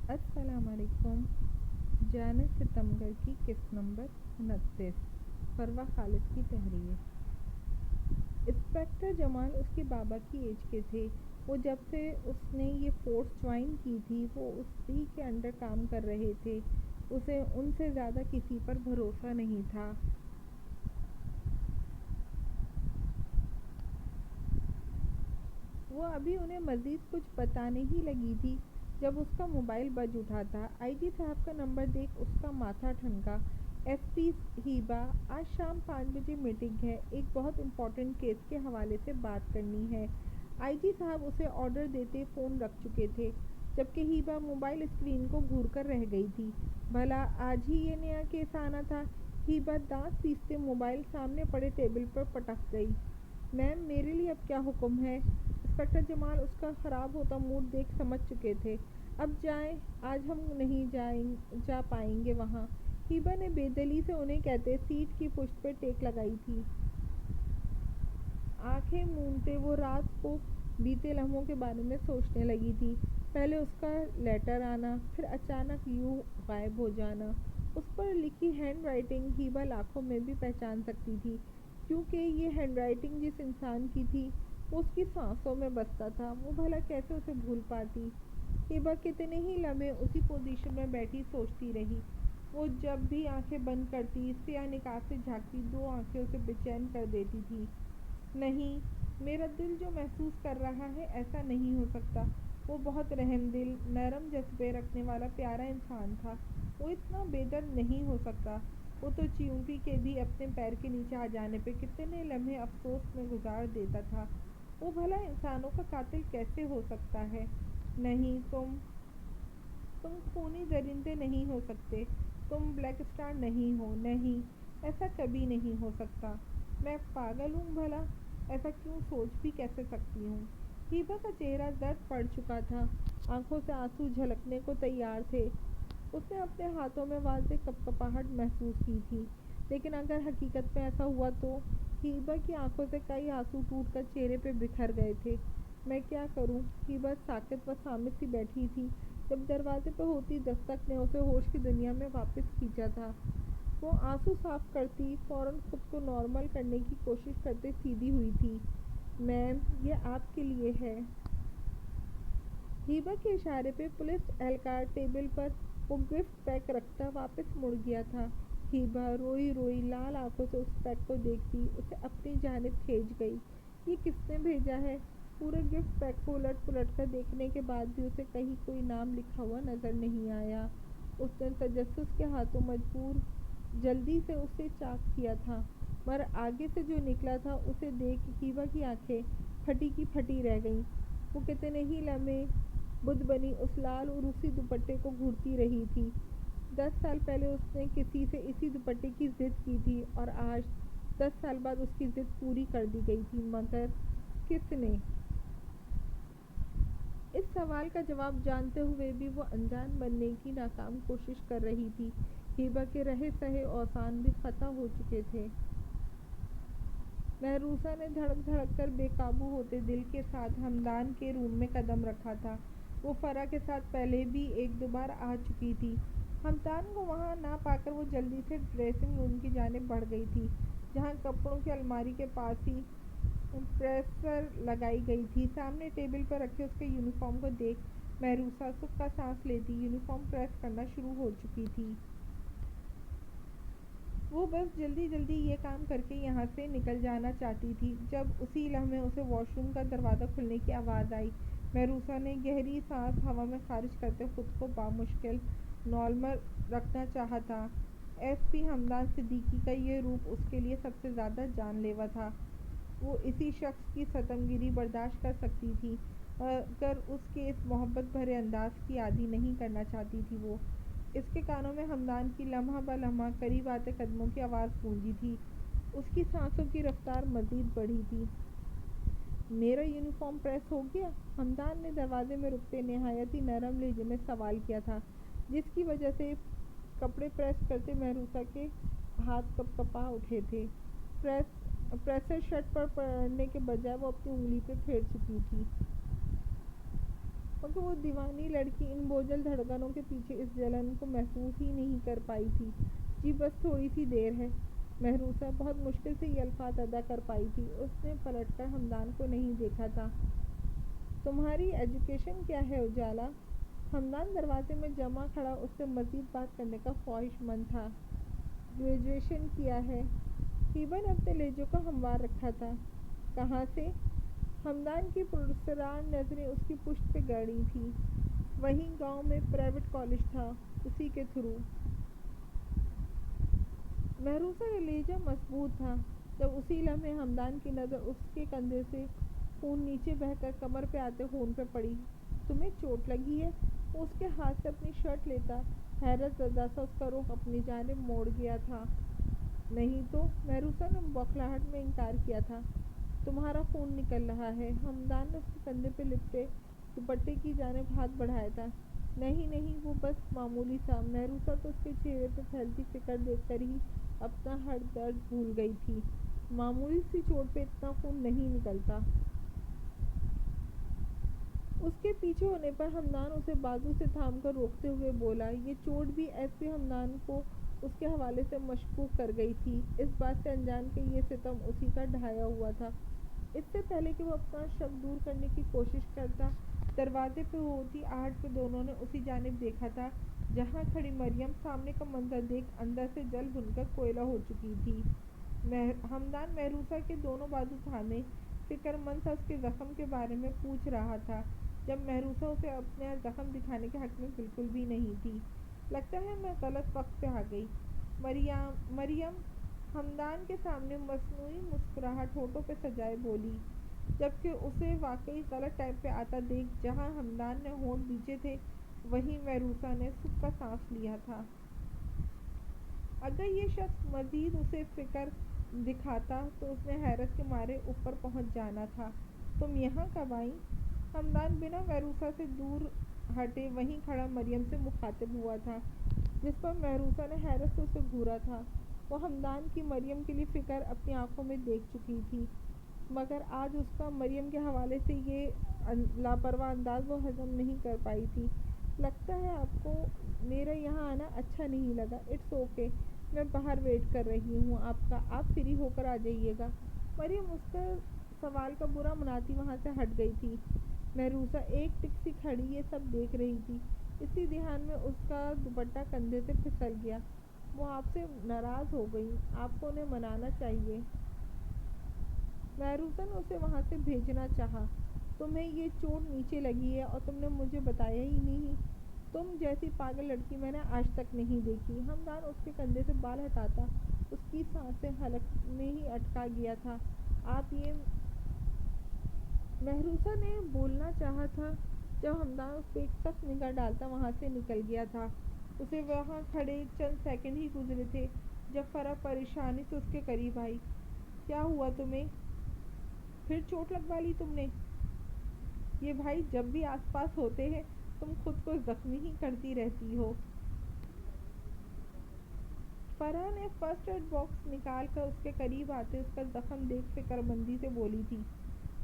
السلام علیکم۔ جان ستمگر کی قسط نمبر 29 فروہ خالد کی تحریر۔ انسپکٹر جمال اس کے بابا کی ایج کے تھے۔ وہ جب سے اس نے یہ فورس جوائن کی تھی وہ اسی کے انڈر کام کر رہے تھے۔ اسے ان سے زیادہ کسی پر بھروسہ نہیں تھا۔ وہ ابھی انہیں مزید کچھ بتانے ہی لگی تھی جب اس کا موبائل بج اٹھا تھا۔ آئی جی صاحب کا نمبر دیکھ اس کا ماتھا ٹھنکا۔ ایس پی ہیبا، آج شام 5 بجے میٹنگ ہے، ایک بہت امپورٹنٹ کیس کے حوالے سے بات کرنی ہے۔ آئی جی صاحب اسے آرڈر دیتے فون رکھ چکے تھے، جبکہ ہیبا موبائل اسکرین کو گھور کر رہ گئی تھی۔ بھلا آج ہی یہ نیا کیس آنا تھا؟ ہیبا دانت پیستے موبائل سامنے پڑے ٹیبل پر پٹک گئی۔ میم، میرے لیے اب کیا حکم ہے؟ انسپکٹر جمال اس کا خراب ہوتا موڈ دیکھ سمجھ چکے تھے۔ اب جائیں، آج ہم نہیں جا پائیں گے وہاں۔ ہیبا نے بے دلی سے انہیں کہتے سیٹ کی پشت پر ٹیک لگائی تھی۔ آنکھیں مونتے وہ رات کو بیتے لمحوں کے بارے میں سوچنے لگی تھی۔ پہلے اس کا لیٹر آنا، پھر اچانک یوں غائب ہو جانا۔ اس پر لکھی ہینڈ رائٹنگ ہیبا لاکھوں میں بھی پہچان سکتی تھی، کیونکہ یہ ہینڈ رائٹنگ جس انسان کی تھی وہ اس کی سانسوں میں بستا تھا۔ وہ بھلا کیسے اسے بھول پاتی؟ ہیبا کتنے ہی لمحے اسی پوزیشن میں بیٹھی سوچتی رہی۔ وہ جب بھی آنکھیں بند کرتی، سیاہ نقاب سے جھانکتی دو آنکھیں اسے بے چین کر دیتی تھی۔ نہیں، میرا دل جو محسوس کر رہا ہے ایسا نہیں ہو سکتا۔ وہ بہت رحم دل، نرم جذبے رکھنے والا پیارا انسان تھا۔ وہ اتنا بے درد نہیں ہو سکتا۔ وہ تو چیونٹی کے بھی اپنے پیر کے نیچے آ جانے پہ کتنے لمحے افسوس میں گزار دیتا تھا۔ وہ بھلا انسانوں کا قاتل کیسے ہو سکتا ہے؟ نہیں، تم خونی درندے نہیں ہو سکتے، تم بلیک اسٹار نہیں ہو، نہیں، ایسا کبھی نہیں ہو سکتا۔ میں پاگل ہوں بھلا؟ ایسا کیوں سوچ بھی کیسے سکتی ہوں؟ ہیبا کا چہرہ زرد پڑ چکا تھا، آنکھوں سے آنسو جھلکنے کو تیار تھے۔ اس نے اپنے ہاتھوں میں واضح کپکپاہٹ محسوس کی تھی، لیکن اگر حقیقت میں ایسا ہوا تو؟ ہیبا کی آنکھوں سے کئی آنسو ٹوٹ کر چہرے پہ بکھر گئے تھے۔ میں کیا کروں؟ ہیبا ساکت و صامت سی بیٹھی تھی جب دروازے پہ ہوتی دستک نے اسے ہوش کی دنیا میں واپس کھینچا تھا۔ وہ آنسو صاف کرتی فوراً خود کو نارمل کرنے کی کوشش کرتے سیدھی ہوئی تھی۔ میم، یہ آپ کے لیے ہے۔ ہیبا کے اشارے پہ پولیس اہلکار ٹیبل پر وہ گفٹ پیک رکھتا واپس مڑ گیا تھا۔ ہیبا روئی روئی لال آنکھوں سے اس پیک کو دیکھتی اسے اپنی جانب کھینچ گئی۔ یہ کس نے بھیجا ہے؟ پورے گفٹ پیک کو الٹ پلٹ کر دیکھنے کے بعد بھی اسے کہیں کوئی نام لکھا ہوا نظر نہیں آیا۔ اس نے تجسس کے ہاتھوں مجبور جلدی سے اسے چاک کیا تھا، مگر آگے سے جو نکلا تھا اسے دیکھ ہیبا کی آنکھیں پھٹی کی پھٹی رہ گئیں۔ وہ کتنے ہی لمحے بدھ بنی اس لال عروسی دوپٹے کو گھورتی رہی تھی۔ 10 سال پہلے اس نے کسی سے اسی دوپٹے کی ضد کی تھی اور آج 10 سال بعد اس کی ضد پوری کر دی گئی تھی، مگر کس نے؟ اس سوال کا جواب جانتے ہوئے بھی وہ انجان بننے کی ناکام کوشش کر رہی تھی۔ ہیبا کے رہے سہے اوزان بھی خطا ہو چکے تھے۔ محروسہ نے دھڑک دھڑک کر بے قابو ہوتے دل کے ساتھ حمدان کے روم میں قدم رکھا تھا۔ وہ فرح کے ساتھ پہلے بھی ایک دو بار آ چکی تھی۔ حمدان کو وہاں نہ پا کر وہ جلدی سے ڈریسنگ روم کی جانب بڑھ گئی تھی، جہاں کپڑوں کی الماری کے پاس ہی پریسر لگائی گئی تھی۔ سامنے ٹیبل پر رکھے اس کے یونیفارم کو دیکھ محروسہ سکھ کا سانس لیتی۔ یونیفارم پریس کرنا شروع ہو چکی تھی۔ وہ بس جلدی جلدی یہ کام کر کے یہاں سے نکل جانا چاہتی تھی، جب اسی لمحے اسے واش روم کا دروازہ کھلنے کی آواز آئی۔ محروسہ نے گہری سانس ہوا میں خارج کرتے خود کو بامشکل نارمل رکھنا چاہا تھا۔ ایس پی حمدان صدیقی کا یہ روپ اس کے لیے سب سے زیادہ جان لیوا تھا۔ وہ اسی شخص کی ستم گیری برداشت کر سکتی تھی، مگر اس کے اس محبت بھرے انداز کی عادی نہیں کرنا چاہتی تھی وہ۔ اس کے کانوں میں حمدان کی لمحہ بہ لمحہ قریب آتے قدموں کی آواز گونجی تھی۔ اس کی سانسوں کی رفتار مزید بڑھی تھی۔ میرا یونیفارم پریس ہو گیا؟ حمدان نے دروازے میں رکتے نہایت ہی نرم لہجے میں سوال کیا تھا، جس کی وجہ سے کپڑے پریس کرتے محروسہ کے ہاتھ کپکپا اٹھے تھے۔ پریسر شرٹ پر پڑنے کے بجائے وہ اپنی انگلی پہ پھیر چکی تھی۔ مگر وہ دیوانی لڑکی ان بوجھل دھڑکنوں کے پیچھے اس جلن کو محسوس ہی نہیں کر پائی تھی۔ جی بس تھوڑی سی دیر ہے۔ محروسہ بہت مشکل سے یہ الفاظ ادا کر پائی تھی۔ اس نے پلٹ کر ہمدان کو نہیں دیکھا تھا۔ تمہاری ایجوکیشن کیا ہے اجالا؟ ہمدان دروازے میں جمع کھڑا اس سے مزید بات کرنے کا خواہش مند تھا۔ گریجویشن کیا ہے۔ ہیبا نے اپنے لہجے کو ہموار رکھا تھا۔ کہاں سے؟ ہمدان کی پرسرار نظریں اس کی پشت پہ گڑی تھیں۔ وہیں گاؤں میں پرائیویٹ کالج تھا، اسی کے تھرو۔ محروسہ کا لہجہ مضبوط تھا۔ جب اسی لمحے ہمدان کی نظر اس کے کندھے سے خون نیچے بہہ کر کمر پہ آتے خون پہ پڑی۔ تمہیں چوٹ لگی ہے؟ وہ اس کے ہاتھ سے اپنی شرٹ لیتا حیرت زدہ سا اس کا رخ اپنی جانب موڑ گیا تھا۔ نہیں تو، محروسہ نے بوکھلاہٹ میں انکار کیا تھا۔ تمہارا خون نکل رہا ہے۔ ہمدان نے اس کے کندھے پہ لپٹے دوپٹے کی جانب ہاتھ بڑھایا تھا۔ نہیں نہیں، وہ بس معمولی سا۔ محروسہ تو اس کے چہرے پہ پھیلتی فکر دیکھ کر ہی اپنا ہر درد بھول گئی تھی۔ معمولی سی چوٹ پہ اتنا خون نہیں نکلتا۔ اس کے پیچھے ہونے پر ہمدان اسے بازو سے تھام کر روکتے ہوئے بولا۔ یہ چوٹ بھی ایس پی ہمدان کو اس کے حوالے سے مشکوک کر گئی تھی، اس بات سے انجان کہ یہ ستم اسی کا ڈھایا ہوا تھا۔ اس سے پہلے کہ وہ اپنا شک دور کرنے کی کوشش کرتا، دروازے پہ ہوتی آہٹ پہ دونوں نے اسی جانب دیکھا تھا جہاں کھڑی مریم سامنے کا منظر دیکھ اندر سے جل بھن کر کوئلہ ہو چکی تھی۔ ہمدان محروسہ کے دونوں بازو تھامے فکر مند سا اس کے زخم کے بارے میں پوچھ رہا تھا، جب محروسہ اسے اپنا زخم دکھانے کے حق میں بالکل بھی نہیں تھی۔ لگتا ہے میں غلط وقت پہ آ گئی۔ مریم ہمدان کے سامنے مصنوعی مسکراہٹ ہونٹوں پہ سجائے بولی، جبکہ اسے واقعی غلط ٹائم پہ آتا دیکھ جہاں ہمدان نے ہونٹ بھینچے تھے وہیں محروسہ نے سکھ کا سانس لیا تھا۔ اگر یہ شخص مزید اسے فکر دکھاتا تو اس نے حیرت کے مارے اوپر پہنچ جانا تھا۔ تم یہاں کب آئیں؟ ہمدان بنا محروسہ سے دور ہٹے وہیں کھڑا مریم سے مخاطب ہوا تھا، جس پر محروسہ نے حیرت سے اسے گھورا تھا۔ وہ ہمدان کی مریم کے لیے فکر اپنی آنکھوں میں دیکھ چکی تھی، مگر آج اس کا مریم کے حوالے سے یہ لاپرواہ انداز وہ ہضم نہیں کر پائی تھی۔ لگتا ہے آپ کو میرا یہاں آنا اچھا نہیں لگا۔ اٹس اوکے، میں باہر ویٹ کر رہی ہوں آپ کا، آپ فری ہو کر آ جائیے گا۔ مریم اس کا سوال کا برا مناتی وہاں سے ہٹ گئی تھی۔ محروسہ ایک ٹک سی کھڑی یہ سب دیکھ رہی تھی۔ اسی دھیان میں اس کا دوپٹہ کندھے سے پھسل گیا۔ وہ آپ سے ناراض ہو گئیں، آپ کو انہیں منانا چاہیے۔ محروسہ نے اسے وہاں سے بھیجنا چاہا۔ تمہیں یہ چوٹ نیچے لگی ہے اور تم نے مجھے بتایا ہی نہیں؟ تم جیسی پاگل لڑکی میں نے آج تک نہیں دیکھی۔ ہمدان اس کے کندھے سے بال ہٹاتا اس کی سانسیں حلق میں ہی اٹکا گیا تھا۔ آپ یہ محروسہ نے بولنا چاہا تھا جب ہمدان اس پہ ایک سخت نگاہ ڈالتا وہاں سے نکل گیا تھا۔ اسے وہاں کھڑے چند سیکنڈ ہی گزرے تھے جب فرح پریشانی سے اس کے قریب آئی۔ کیا ہوا تمہیں؟ پھر چوٹ لگوا لی تم نے؟ یہ بھائی جب بھی آس پاس ہوتے ہیں تم خود کو زخمی ہی کرتی رہتی ہو۔ فرح نے فرسٹ ایڈ باکس نکال کر اس کے قریب آتے اس کا زخم دیکھ فکر مندی سے بولی تھی۔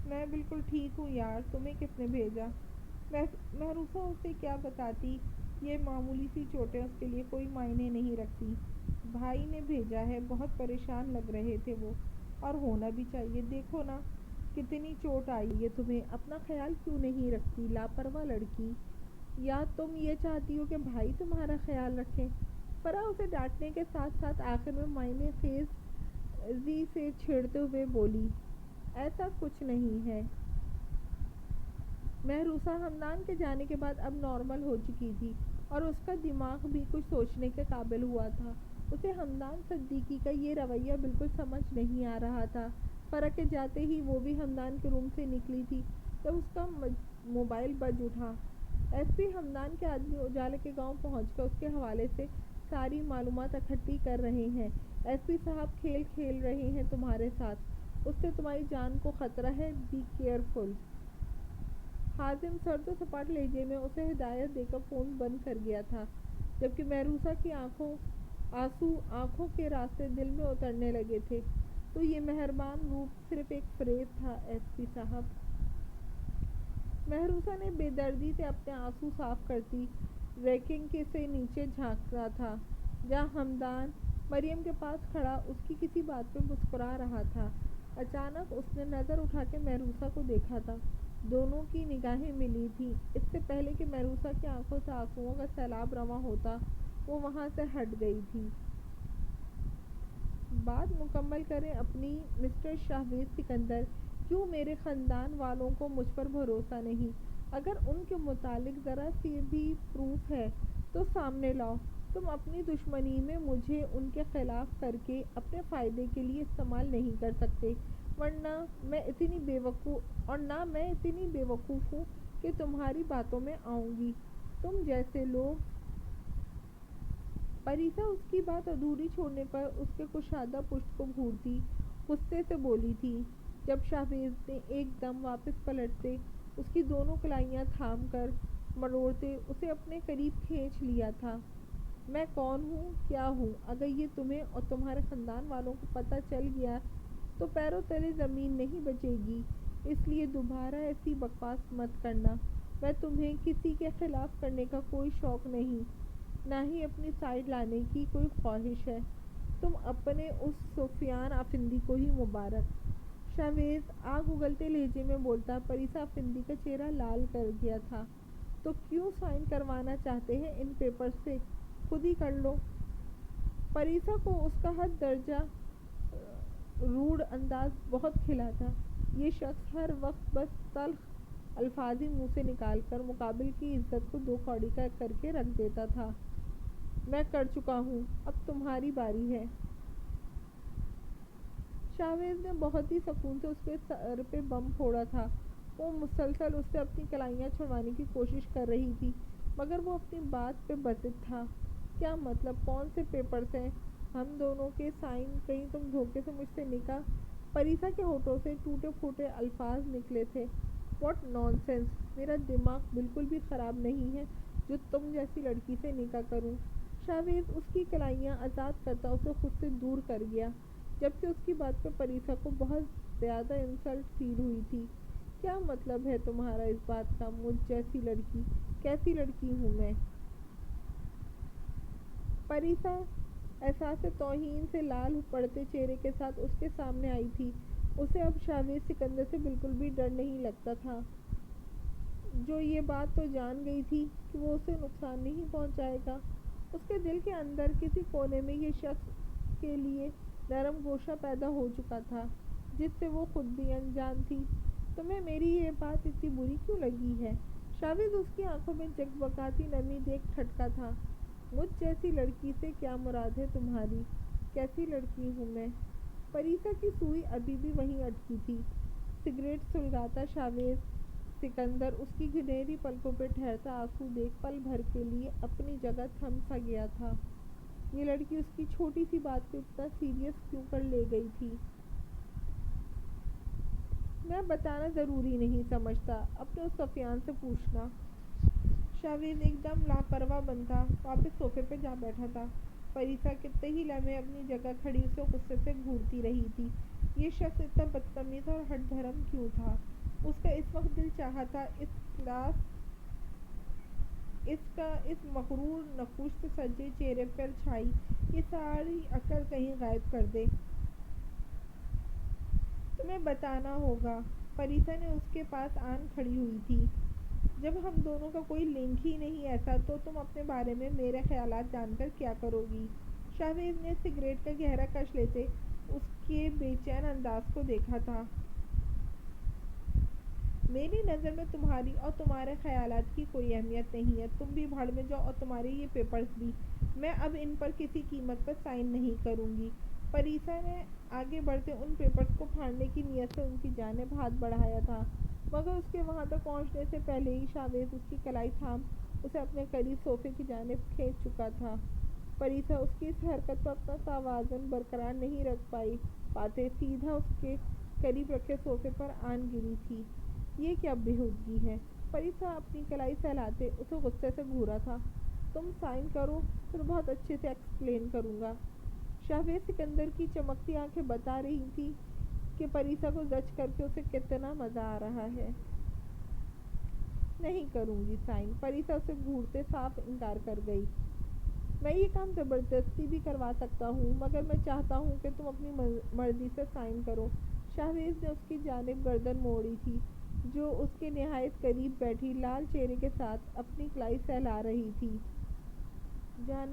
میں بالکل ٹھیک ہوں یار، تمہیں کس نے بھیجا؟ محروسہ اسے کیا بتاتی، یہ معمولی سی چوٹیں اس کے لیے کوئی معنی نہیں رکھتی۔ بھائی نے بھیجا ہے، بہت پریشان لگ رہے تھے وہ، اور ہونا بھی چاہیے۔ دیکھو نا کتنی چوٹ آئی ہے تمہیں، اپنا خیال کیوں نہیں رکھتی، لاپرواہ لڑکی۔ یا تم یہ چاہتی ہو کہ بھائی تمہارا خیال رکھے؟ فرح اسے ڈانٹنے کے ساتھ ساتھ آخر میں معنی خیزی سے چھیڑتے ہوئے بولی، ایسا کچھ نہیں ہے۔ محروسہ ہمدان کے جانے کے بعد اب نارمل ہو چکی تھی اور اس کا دماغ بھی کچھ سوچنے کے قابل ہوا تھا۔ اسے ہمدان صدیقی کا یہ رویہ بالکل سمجھ نہیں آ رہا تھا۔ فرح کے جاتے ہی وہ بھی ہمدان کے روم سے نکلی تھی جب اس کا موبائل بج اٹھا۔ ایس پی ہمدان کے آدمی اجالے کے گاؤں پہنچ کر اس کے حوالے سے ساری معلومات اکٹھی کر رہے ہیں۔ ایس پی صاحب کھیل کھیل رہے ہیں تمہارے ساتھ، اس سے تمہاری جان کو خطرہ ہے، بی کیئرفل۔ حازم سرد و سپاٹ لہجے میں اسے ہدایت دے کر فون بند کر گیا تھا، جبکہ محروسہ کی آنسو آنکھوں کے راستے دل میں اترنے لگے تھے۔ تو یہ مہربان روپ صرف ایک فریب تھا ایس پی صاحب؟ مہروسہ نے بے دردی سے اپنے آنسو صاف کرتی ریکنگ کے سے نیچے جھانکا تھا جہاں ہمدان مریم کے پاس کھڑا اس کی کسی بات پہ مسکرا رہا تھا۔ اچانک اس نے نظر اٹھا کے مہروسہ کو دیکھا تھا۔ دونوں کی نگاہیں ملی تھیں۔ اس سے پہلے کہ مہروسہ کی آنکھوں سے آنسوؤں کا سیلاب رواں ہوتا وہ وہاں سے ہٹ گئی تھی۔ بات مکمل کریں اپنی مسٹر شاہویز سکندر، کیوں میرے خاندان والوں کو مجھ پر بھروسہ نہیں؟ اگر ان کے متعلق ذرا سی بھی پروف ہے تو سامنے لاؤ۔ تم اپنی دشمنی میں مجھے ان کے خلاف کر کے اپنے فائدے کے لیے استعمال نہیں کر سکتے، ورنہ میں اتنی بے وقوف ہوں کہ تمہاری باتوں میں آؤں گی۔ تم جیسے لوگ۔ پریسا اس کی بات ادھوری چھوڑنے پر اس کے کشادہ پشت کو گھورتی غصے سے بولی تھی جب شاہویز نے ایک دم واپس پلٹتے اس کی دونوں کلائیاں تھام کر مروڑتے اسے اپنے قریب کھینچ لیا تھا۔ میں کون ہوں، کیا ہوں؟ اگر یہ تمہیں اور تمہارے خاندان والوں کو پتہ چل گیا تو پیروں تلے زمین نہیں بچے گی، اس لیے دوبارہ ایسی بکواس مت کرنا۔ میں تمہیں کسی کے خلاف کرنے کا کوئی شوق نہیں، نہ ہی اپنی سائیڈ لانے کی کوئی خواہش ہے۔ تم اپنے اس سفیان آفندی کو ہی مبارک۔ شاہویز آگ اگلتے لہجے میں بولتا۔ پریسا آفندی کا چہرہ لال کر گیا تھا۔ تو کیوں سائن کروانا چاہتے ہیں ان پیپرز پہ؟ خود ہی کر لو۔ پریسا کو اس کا حد درجہ روڈ انداز بہت کھلا تھا۔ یہ شخص ہر وقت بس تلخ الفاظ ہی منہ سے نکال کر مقابل کی عزت کو دو کوڑی کا کر کے رکھ دیتا تھا۔ میں کر چکا ہوں، اب تمہاری باری ہے۔ شاہویز نے بہت ہی سکون سے اس کے سر پہ بم پھوڑا تھا۔ وہ مسلسل اس سے اپنی کلائیاں چھڑوانے کی کوشش کر رہی تھی مگر وہ اپنی بات پہ بتت تھا۔ کیا مطلب؟ کون سے پیپرز ہیں؟ ہم دونوں کے سائن؟ کہیں تم دھوکے سے مجھ سے نکاح؟ پریسا کے ہونٹوں سے ٹوٹے پھوٹے الفاظ نکلے تھے۔ What naan sense! میرا دماغ بالکل بھی خراب نہیں ہے جو تم جیسی لڑکی سے نکاح کروں۔ شاہویز اس کی کلائیاں آزاد کرتا اسے خود سے دور کر گیا جبکہ اس کی بات پہ پریسا کو بہت زیادہ انسلٹ فیل ہوئی تھی۔ کیا مطلب ہے تمہارا اس بات کا؟ مجھ جیسی لڑکی؟ کیسی لڑکی ہوں میں؟ پریسا احساس توہین سے لال پڑتے چہرے کے ساتھ اس کے سامنے آئی تھی۔ اسے اب شاہویز سکندر سے بالکل بھی ڈر نہیں لگتا تھا۔ جو یہ بات تو جان گئی تھی کہ وہ اسے نقصان نہیں پہنچائے گا۔ اس کے دل کے اندر کسی کونے میں یہ شخص کے لیے نرم گوشہ پیدا ہو چکا تھا جس سے وہ خود بھی انجان تھی۔ تمہیں میری یہ بات اتنی بری کیوں لگی ہے؟ شاہویز اس کی آنکھوں میں جگبگاتی نمی دیکھ ٹھٹکا تھا۔ مجھ جیسی لڑکی سے کیا مراد ہے تمہاری؟ کیسی لڑکی ہوں میں؟ پریسا کی سوئی ابھی بھی وہیں اٹکی تھی۔ سگریٹ سلگاتا شاہویز سکندر اس کی گھنیری پلکوں پہ ٹھہرتا آنسو دیکھ پل بھر کے لیے اپنی جگہ تھم سا گیا تھا۔ یہ لڑکی اس کی چھوٹی سی بات کو اتنا سیریس کیوں کر لے گئی تھی؟ میں بتانا ضروری نہیں سمجھتا، اپنے اس سفیان سے پوچھنا۔ شاہویز ایک دم لاپرواہ بنتا واپس صوفے پہ جا بیٹھا تھا۔ پریسا کتنے ہی لمحے اپنی جگہ کھڑی اسے غصے سے گھورتی رہی تھی۔ یہ شخص اتنا بدتمیز اور ہٹ دھرم کیوں تھا؟ اس کا اس وقت دل چاہا تھا اس مغرور نقوش سے سجے چہرے پر چھائی یہ ساری عقل کہیں غائب کر دے۔ تمہیں بتانا ہوگا۔ پریسا نے اس کے پاس آن کھڑی ہوئی تھی۔ جب ہم دونوں کا کوئی لنک ہی نہیں ایسا تو تم اپنے بارے میں میرے خیالات جان کر کیا کرو گی؟ شاہویز نے سگریٹ کا گہرا کش لیتے اس کے بے چین انداز کو دیکھا تھا۔ میری نظر میں تمہاری اور تمہارے خیالات کی کوئی اہمیت نہیں ہے۔ تم بھی بھاڑ میں جاؤ اور تمہارے یہ پیپرز بھی۔ میں اب ان پر کسی قیمت پر سائن نہیں کروں گی۔ پریسا نے آگے بڑھتے ان پیپرز کو پھاڑنے کی نیت سے ان کی جانب ہاتھ بڑھایا تھا مگر اس کے وہاں تک پہنچنے سے پہلے ہی شاہویز اس کی کلائی تھام اسے اپنے قریب صوفے کی جانب کھینچ چکا تھا۔ پریسا اس کی اس حرکت پر اپنا توازن برقرار نہیں رکھ پاتے سیدھا اس کے قریب رکھے صوفے پر آن گری تھی۔ یہ کیا بےہودگی ہے؟ پریسا اپنی کلائی سہلاتے اسے غصے سے گھورا تھا۔ تم سائن کرو پھر بہت اچھے سے ایکسپلین کروں گا۔ شاہویز سکندر کی چمکتی آنکھیں بتا رہی تھیں کہ پریسا کو زج کر کے اسے کتنا مزہ آ رہا ہے۔ نہیں کروں گی سائن، فریسا اسے گھورتے صاف انکار کر گئی۔ میں یہ کام زبردستی بھی کروا سکتا ہوں، مگر میں چاہتا ہوں کہ تم اپنی مرضی سے سائن کرو۔ شاہزیب نے اس کی جانب گردن موڑی تھی، جو اس کے نہایت قریب بیٹھی لال چہرے کے ساتھ اپنی کلائی سہلا رہی تھی۔ جانب